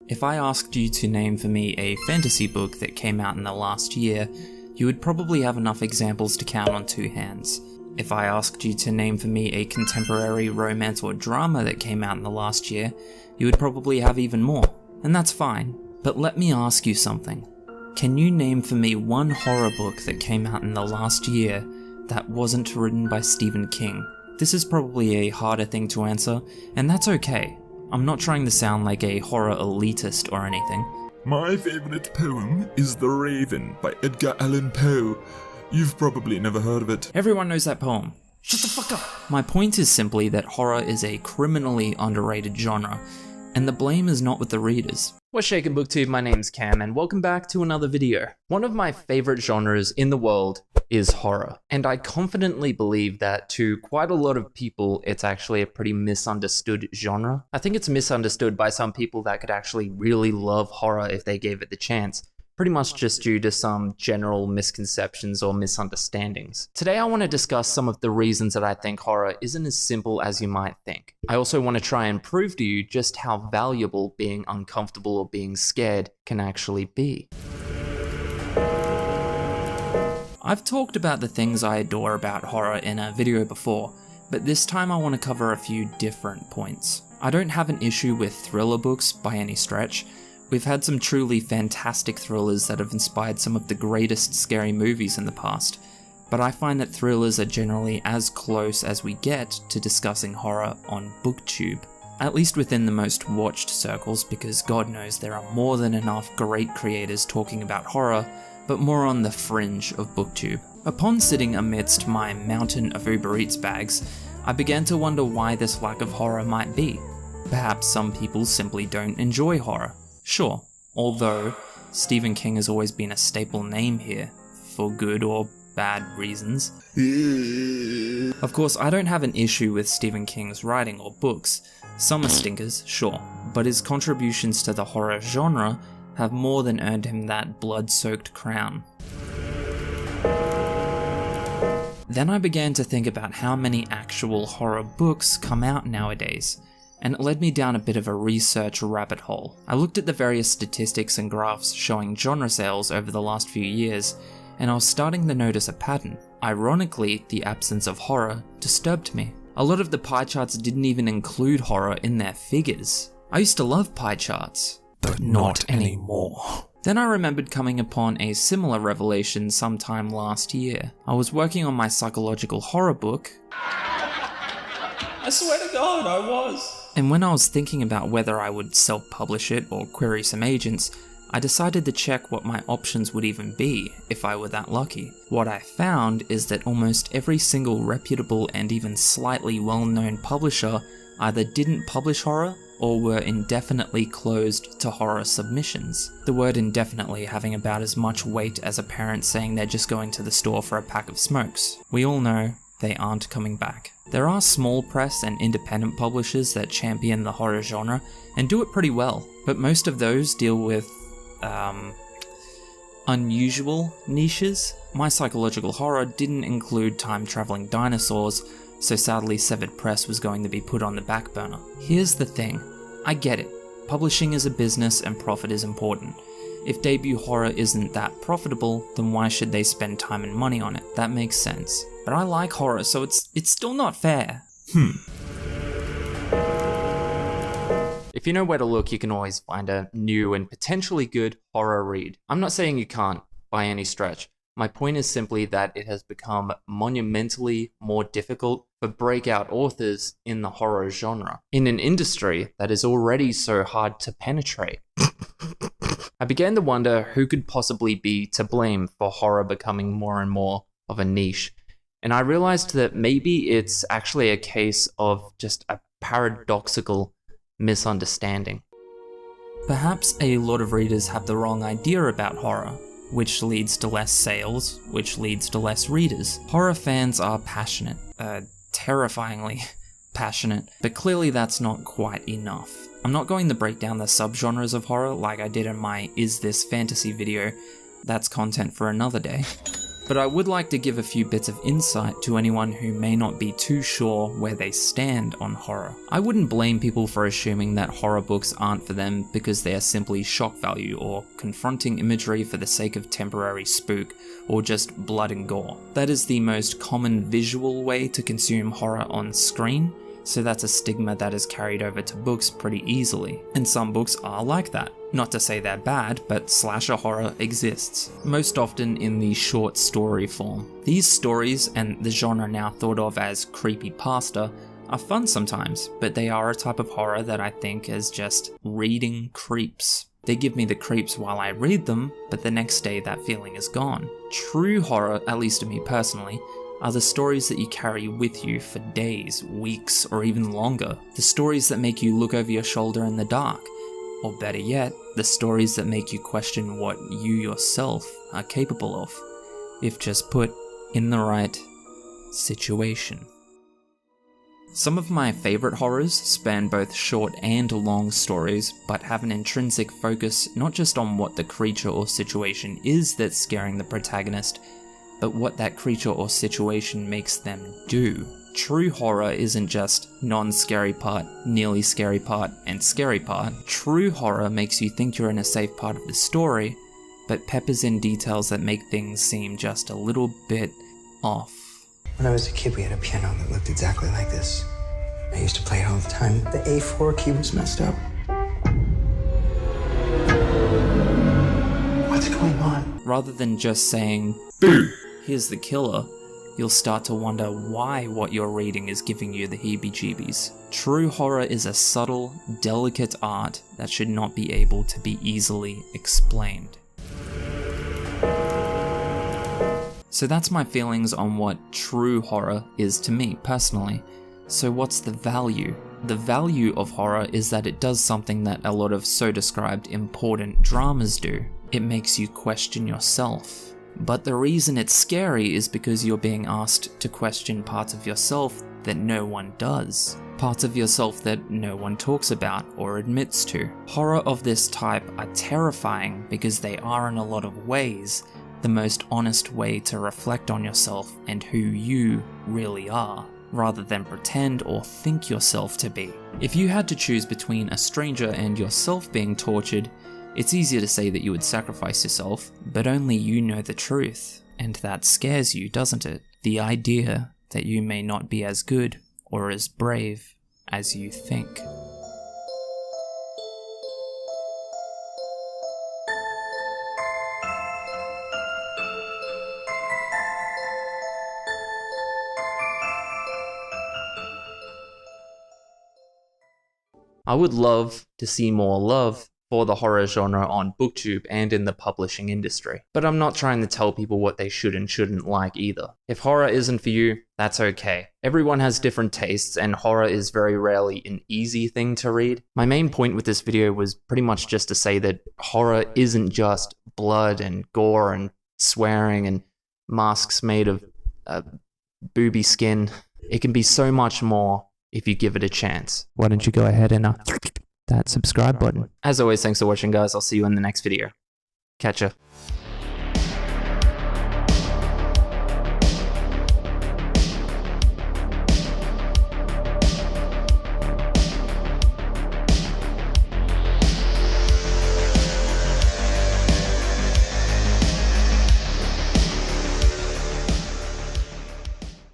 If I asked you to name for me a fantasy book that came out in the last year, you would probably have enough examples to count on two hands. If I asked you to name for me a contemporary romance or drama that came out in the last year, you would probably have even more. And that's fine. But let me ask you something. Can you name for me one horror book that came out in the last year that wasn't written by Stephen King? This is probably a harder thing to answer, and that's okay. I'm not trying to sound like a horror elitist or anything. My favourite poem is The Raven by Edgar Allan Poe. You've probably never heard of it. Everyone knows that poem. Shut the fuck up! My point is simply that horror is a criminally underrated genre, and the blame is not with the readers. What's shaking booktube? My name's Cam, and welcome back to another video. One of my favourite genres in the world is horror, and I confidently believe that to quite a lot of people it's actually a pretty misunderstood genre. I think it's misunderstood by some people that could actually really love horror if they gave it the chance, pretty much just due to some general misconceptions or misunderstandings. Today I want to discuss some of the reasons that I think horror isn't as simple as you might think. I also want to try and prove to you just how valuable being uncomfortable or being scared can actually be. I've talked about the things I adore about horror in a video before, but this time I want to cover a few different points. I don't have an issue with thriller books by any stretch. We've had some truly fantastic thrillers that have inspired some of the greatest scary movies in the past, but I find that thrillers are generally as close as we get to discussing horror on booktube. At least within the most watched circles, because God knows there are more than enough great creators talking about horror, but more on the fringe of booktube. Upon sitting amidst my mountain of Uber Eats bags, I began to wonder why this lack of horror might be. Perhaps some people simply don't enjoy horror. Sure, although Stephen King has always been a staple name here, for good or bad reasons. Of course, I don't have an issue with Stephen King's writing or books. Some are stinkers, sure, but his contributions to the horror genre have more than earned him that blood-soaked crown. Then I began to think about how many actual horror books come out nowadays, and it led me down a bit of a research rabbit hole. I looked at the various statistics and graphs showing genre sales over the last few years, and I was starting to notice a pattern. Ironically, the absence of horror disturbed me. A lot of the pie charts didn't even include horror in their figures. I used to love pie charts, but not anymore. Then I remembered coming upon a similar revelation sometime last year. I was working on my psychological horror book. I swear to God, I was. And when I was thinking about whether I would self-publish it or query some agents, I decided to check what my options would even be if I were that lucky. What I found is that almost every single reputable and even slightly well-known publisher either didn't publish horror or were indefinitely closed to horror submissions. The word indefinitely having about as much weight as a parent saying they're just going to the store for a pack of smokes. We all know they aren't coming back. There are small press and independent publishers that champion the horror genre and do it pretty well, but most of those deal with unusual niches. My psychological horror didn't include time-traveling dinosaurs, so sadly Severed Press was going to be put on the back burner. Here's the thing, I get it. Publishing is a business and profit is important. If debut horror isn't that profitable, then why should they spend time and money on it? That makes sense. But I like horror, so it's still not fair. If you know where to look, you can always find a new and potentially good horror read. I'm not saying you can't, by any stretch. My point is simply that it has become monumentally more difficult for breakout authors in the horror genre, in an industry that is already so hard to penetrate. I began to wonder who could possibly be to blame for horror becoming more and more of a niche, and I realized that maybe it's actually a case of just a paradoxical misunderstanding. Perhaps a lot of readers have the wrong idea about horror, which leads to less sales, which leads to less readers. Horror fans are passionate, terrifyingly passionate, but clearly that's not quite enough. I'm not going to break down the subgenres of horror like I did in my Is This Fantasy video. That's content for another day. But I would like to give a few bits of insight to anyone who may not be too sure where they stand on horror. I wouldn't blame people for assuming that horror books aren't for them because they are simply shock value or confronting imagery for the sake of temporary spook or just blood and gore. That is the most common visual way to consume horror on screen, so that's a stigma that is carried over to books pretty easily. And some books are like that. Not to say they're bad, but slasher horror exists, most often in the short story form. These stories, and the genre now thought of as creepypasta, are fun sometimes, but they are a type of horror that I think is just reading creeps. They give me the creeps while I read them, but the next day that feeling is gone. True horror, at least to me personally, are the stories that you carry with you for days, weeks, or even longer. The stories that make you look over your shoulder in the dark. Or better yet, the stories that make you question what you yourself are capable of, if just put in the right situation. Some of my favourite horrors span both short and long stories, but have an intrinsic focus not just on what the creature or situation is that's scaring the protagonist, but what that creature or situation makes them do. True horror isn't just non-scary part, nearly scary part, and scary part. True horror makes you think you're in a safe part of the story, but peppers in details that make things seem just a little bit off. When I was a kid, we had a piano that looked exactly like this. I used to play it all the time. The A4 key was messed up. What's going on? Rather than just saying, "Boo! Here's the killer," you'll start to wonder why what you're reading is giving you the heebie-jeebies. True horror is a subtle, delicate art that should not be able to be easily explained. So that's my feelings on what true horror is to me personally. So what's the value? The value of horror is that it does something that a lot of so-described important dramas do. It makes you question yourself. But the reason it's scary is because you're being asked to question parts of yourself that no one does. Parts of yourself that no one talks about or admits to. Horror of this type are terrifying because they are in a lot of ways the most honest way to reflect on yourself and who you really are, rather than pretend or think yourself to be. If you had to choose between a stranger and yourself being tortured, it's easier to say that you would sacrifice yourself, but only you know the truth, and that scares you, doesn't it? The idea that you may not be as good or as brave as you think. I would love to see more love for the horror genre on booktube and in the publishing industry. But I'm not trying to tell people what they should and shouldn't like either. If horror isn't for you, that's okay. Everyone has different tastes, and horror is very rarely an easy thing to read. My main point with this video was pretty much just to say that horror isn't just blood and gore and swearing and masks made of booby skin. It can be so much more if you give it a chance. Why don't you go ahead and that subscribe button. As always, thanks for watching, guys. I'll see you in the next video. Catch ya.